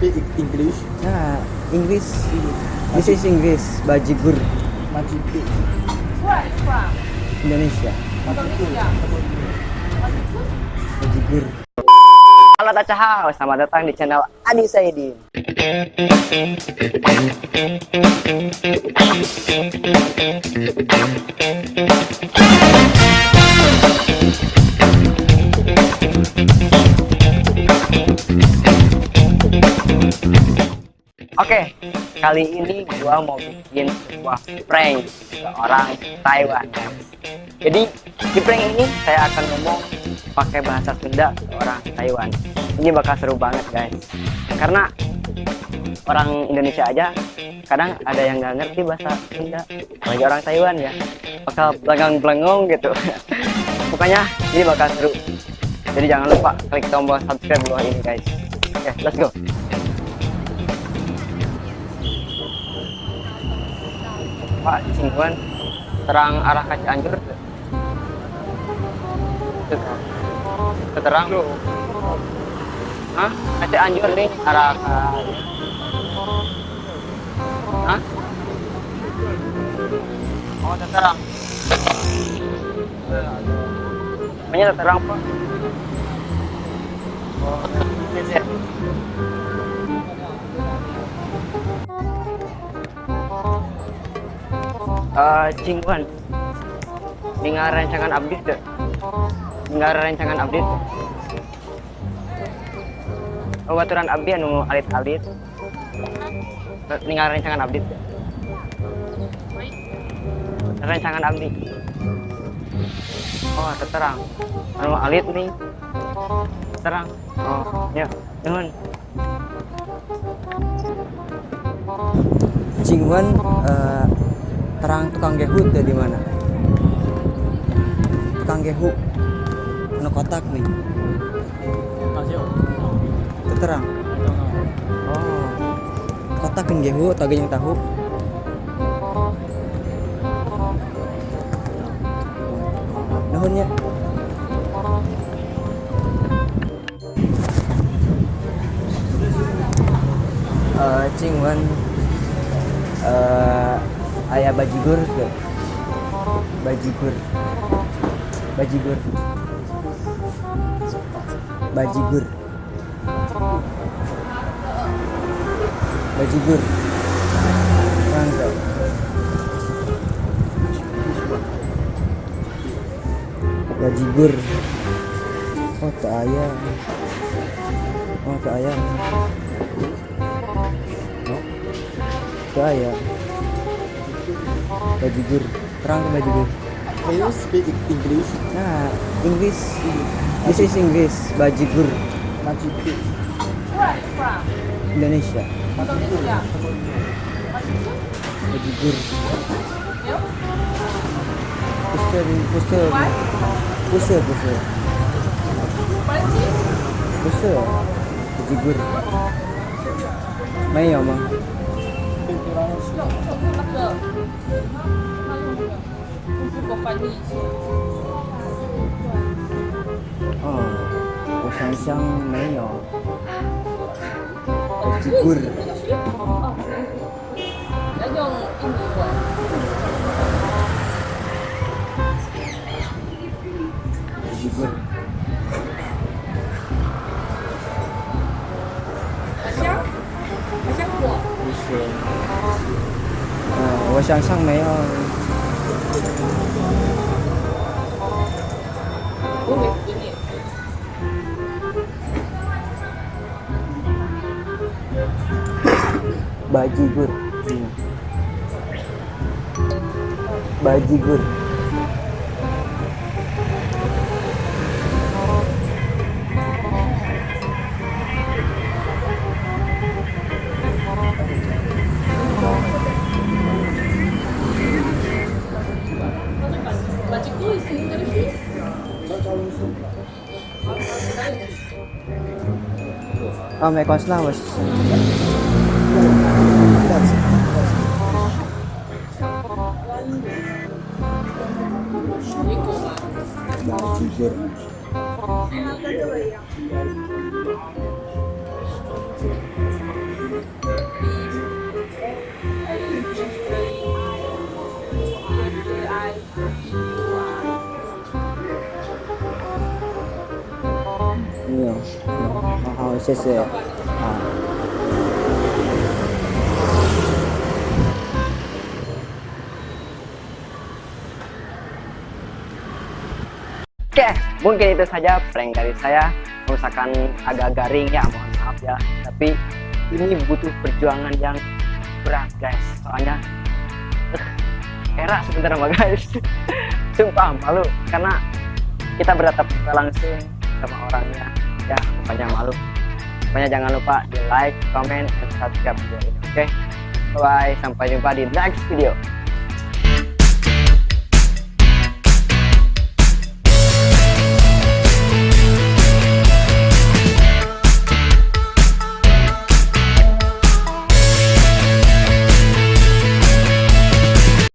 speak English? Nah, English. This is English. Bajigur. Bajigur. Where is from? Indonesia. Indonesia. Bajigur. Halo Tacahau, selamat datang di channel Adi Saidin. Oke, kali ini gua mau bikin sebuah prank ke orang Taiwan. Jadi di prank ini saya akan ngomong pakai bahasa Sunda ke orang Taiwan. Ini bakal seru banget guys, karena orang Indonesia aja kadang ada yang nggak ngerti bahasa Sunda, apalagi orang Taiwan ya, bakal belengang-belengong gitu. Pokoknya ini bakal seru. Jadi jangan lupa klik tombol subscribe di bawah ini guys. Oke, let's go. Pak Cingguan, terang arah ke Cianjur. Terang. Hah? Ke Cianjur nih arah ke. Hah? Oh, terang. Namanya terang Pak. Oh, ini sih. Cingguan, dengar rancangan update deh. Dengar rancangan update. Oh, aturan abdi anu alit-alit. Dengar rancangan update deh. Rancangan abdi. Oh, terang. Anu alit nih. Terang. Oh, ya. Nuhun. Cingguan, terang tukang gehu tuh di mana? Tukang gehu, anu kotak nih. Itu terang. Oh, kotak kan gehu atau yang tahu? Nuhunnya. Cingguan. Ayah bajigur ke bajigur bajigur bajigur bajigur mantap. Bajigur. Oh tak ayah. Oh tak ayah. Oh tak ayah. Bajigur, terang ke bajigur. Can you speak English? Nah, English. This is English. Bajigur. Bajigur. Where is from? Indonesia. Indonesia. Bajigur. You? Pusat. What? Pusat. Panci? Pusat. Bajigur. Mai ya, Mang. 那个，他用那个，如果翻译一下。哦，我想想没有。Bajigur. 哦，要用印尼文。Bajigur. 好像我。不是。我想象没有。我没给你。Bajigur. Bajigur. Bajigur is English. Oh, may kos lang. Bajigur. Oh,谢谢 Oke, mungkin itu saja prank dari saya. Kalau misalkan agak garing ya mohon maaf ya. Tapi ini butuh perjuangan yang berat guys. Soalnya Hera sebentar sama guys. Sumpah malu karena kita bertatap muka langsung sama orangnya. Ya pokoknya malu. Pokoknya jangan lupa di like, comment, dan subscribe video ini. Oke, bye, sampai jumpa di next video.